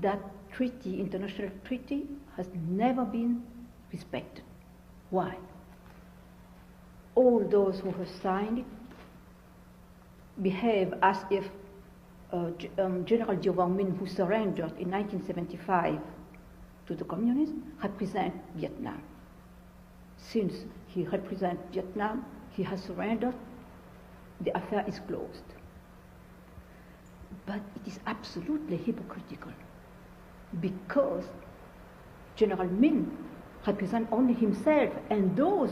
that treaty, international treaty, has never been respected. Why? All those who have signed it behave as if General Jiao Wang-min, who surrendered in 1975 to the communists, represent Vietnam. Since he represents Vietnam, he has surrendered, the affair is closed. But it is absolutely hypocritical, because General Min represents only himself and those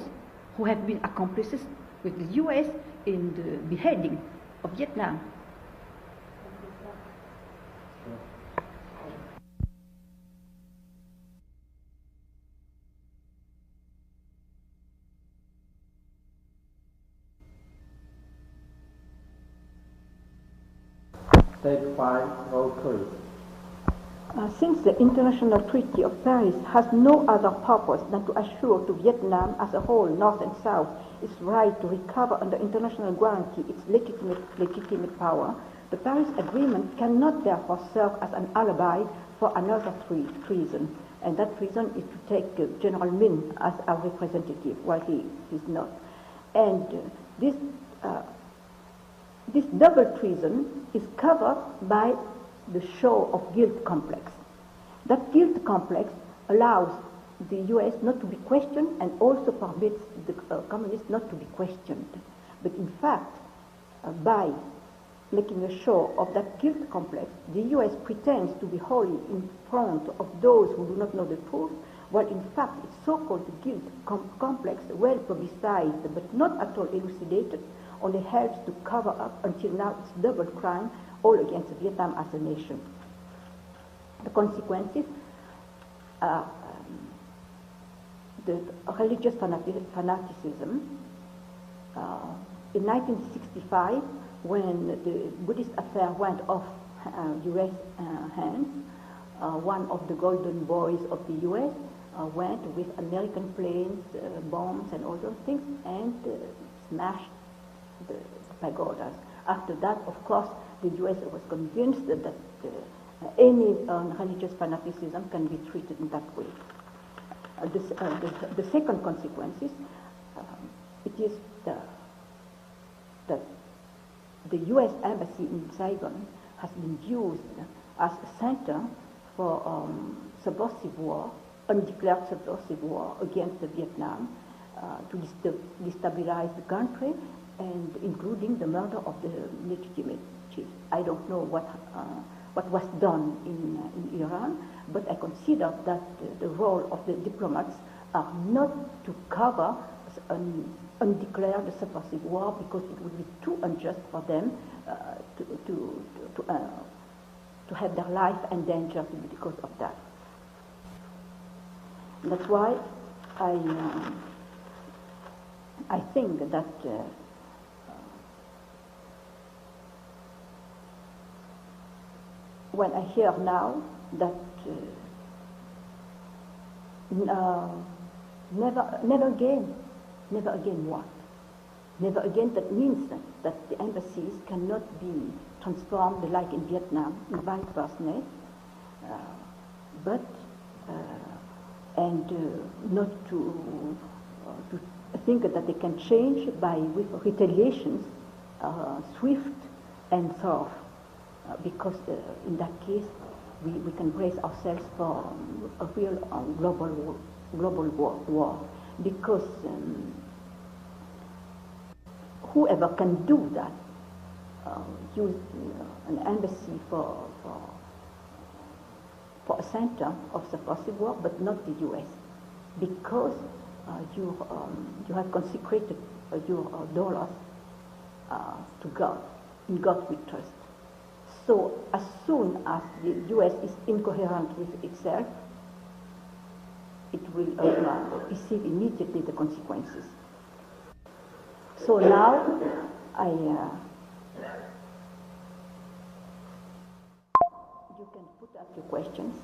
who have been accomplices with the US in the beheading of Vietnam. Take 5, roll please. Since the International Treaty of Paris has no other purpose than to assure to Vietnam as a whole, North and South, its right to recover under international guarantee its legitimate power, the Paris Agreement cannot therefore serve as an alibi for another treason. And that treason is to take General Min as our representative, while he is not. And this double treason is covered by the show of guilt complex. That guilt complex allows the US not to be questioned and also permits the communists not to be questioned. But in fact, by making a show of that guilt complex, the US pretends to be wholly in front of those who do not know the truth, while in fact its so-called guilt complex, well publicized but not at all elucidated, only helps to cover up until now its double crime, all against Vietnam as a nation. The consequences are the religious fanaticism. In 1965, when the Buddhist affair went off US hands, one of the golden boys of the US went with American planes, bombs and all those things, and smashed the pagodas. After that, of course, the US was convinced that any religious fanaticism can be treated in that way. The second consequence is it is that the US embassy in Saigon has been used as a center for subversive war, undeclared subversive war against Vietnam, to destabilize the country, and including the murder of the legitimate chief. I don't know what was done in Iran, but I consider that the role of the diplomats are not to cover an undeclared subversive war, because it would be too unjust for them to have their life endangered because of that. And that's why I think that when I hear now that never again what? Never again, that means that the embassies cannot be transformed like in Vietnam, in vice versa, not to think that they can change with retaliations, swift and thorough. Because in that case, we can brace ourselves for a real global war. Because whoever can do that, use an embassy for a center of subversive war, but not the US, because you have consecrated your dollars to God. In God we trust. So as soon as the US is incoherent with itself, it will receive immediately the consequences. So now you can put up your questions.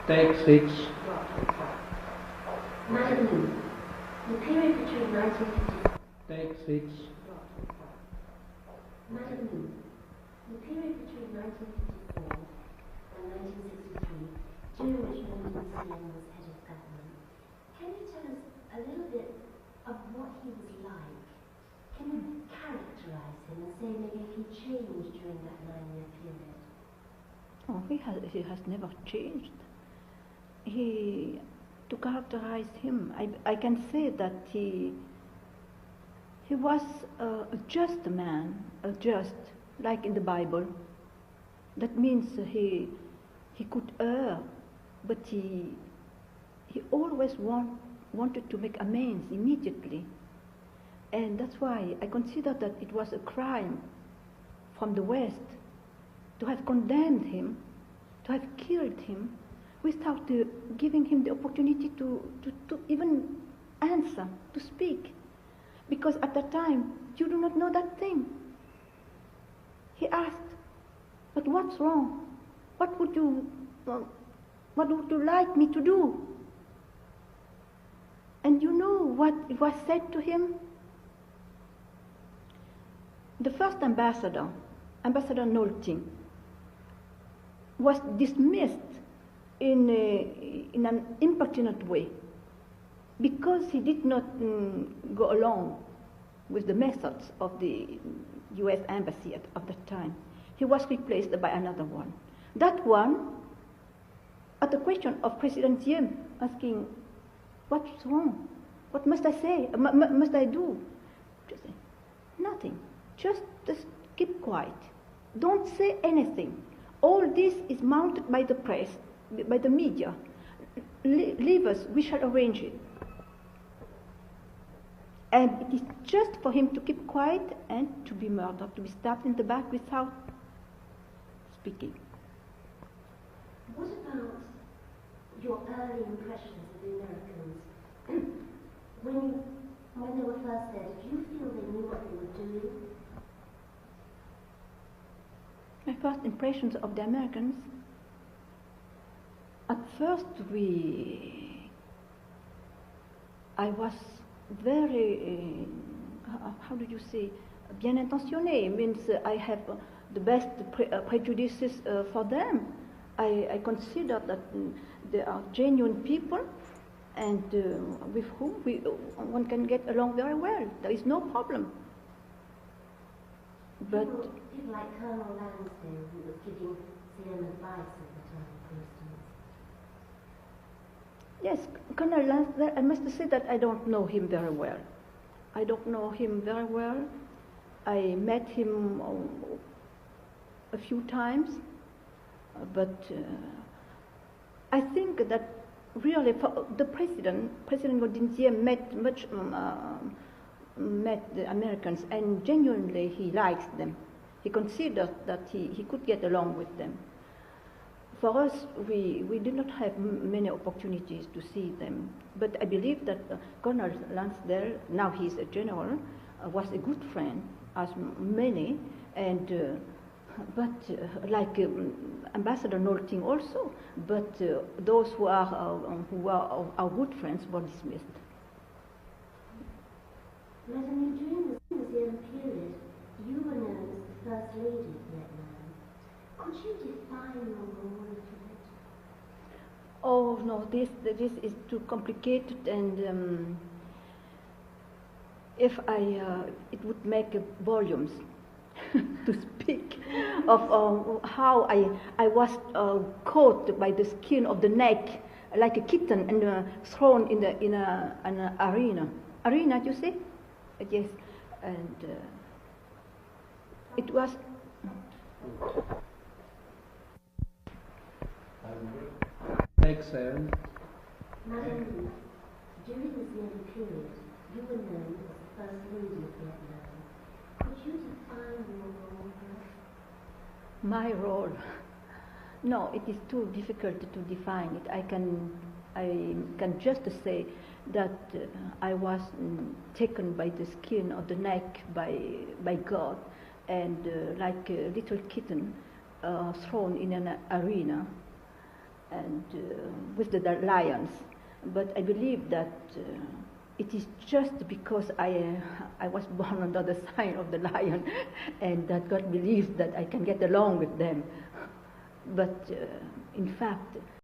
Take 6. The period between 1950. Take 6. Madam Lee, the period between 1954 and 1963, during which President Siem was head of government, can you tell us a little bit of what he was like? Can you characterize him and say maybe if he changed during that 9-year period? Oh, he has never changed. To characterize him, I can say that he was a just man, like in the Bible. That means he could err, but he always wanted to make amends immediately. And that's why I consider that it was a crime from the West to have condemned him, to have killed him, without giving him the opportunity to even answer, to speak. Because at that time, you do not know that thing. He asked, but what's wrong? What would you like me to do? And you know what was said to him? The first ambassador, Ambassador Nolting, was dismissed in an impertinent way because he did not go along with the methods of the U.S. embassy at that time. He was replaced by another one. That one, at the question of President Siem asking, what's wrong? What must I say? Must I do? Just say, nothing. Just keep quiet. Don't say anything. All this is mounted by the press, by the media. Leave us, we shall arrange it. And it is just for him to keep quiet and to be murdered, to be stabbed in the back without speaking. What about your early impressions of the Americans? when they were first there, did you feel they knew what they were doing? My first impressions of the Americans, at first I was very, how do you say, bien intentionné, means I have the best prejudices for them. I consider that they are genuine people and with whom one can get along very well. There is no problem. But people like Colonel Lansdale, who was giving Siem advice at the time, for instance. Yes, Colonel Lansdale, I must say that I don't know him very well. I don't know him very well. I met him a few times, but I think that really for the President Godin Siem met the Americans, and genuinely he likes them. He considered that he could get along with them. For us, we did not have many opportunities to see them, but I believe that Colonel Lansdale, now he's a general, was a good friend, as many, and but like Ambassador Nolting also, but those who are our good friends were dismissed. Madam, during the Siem period, you were known as the First Lady of Vietnam. Could you define your role a little bit? Oh no, this is too complicated, and if it would make volumes to speak of how I was caught by the skin of the neck like a kitten and thrown in an arena. Arena, you see? Yes, and it was. Next, Sam. Madam, during the Siem period, you were known as the First Lady of Vietnam. Could you define your role first? My role? No, it is too difficult to define it. I can just say that I was taken by the skin of the neck by God, and like a little kitten thrown in an arena, and with the lions. But I believe that it is just because I was born under the sign of the lion and that God believes that I can get along with them. But in fact,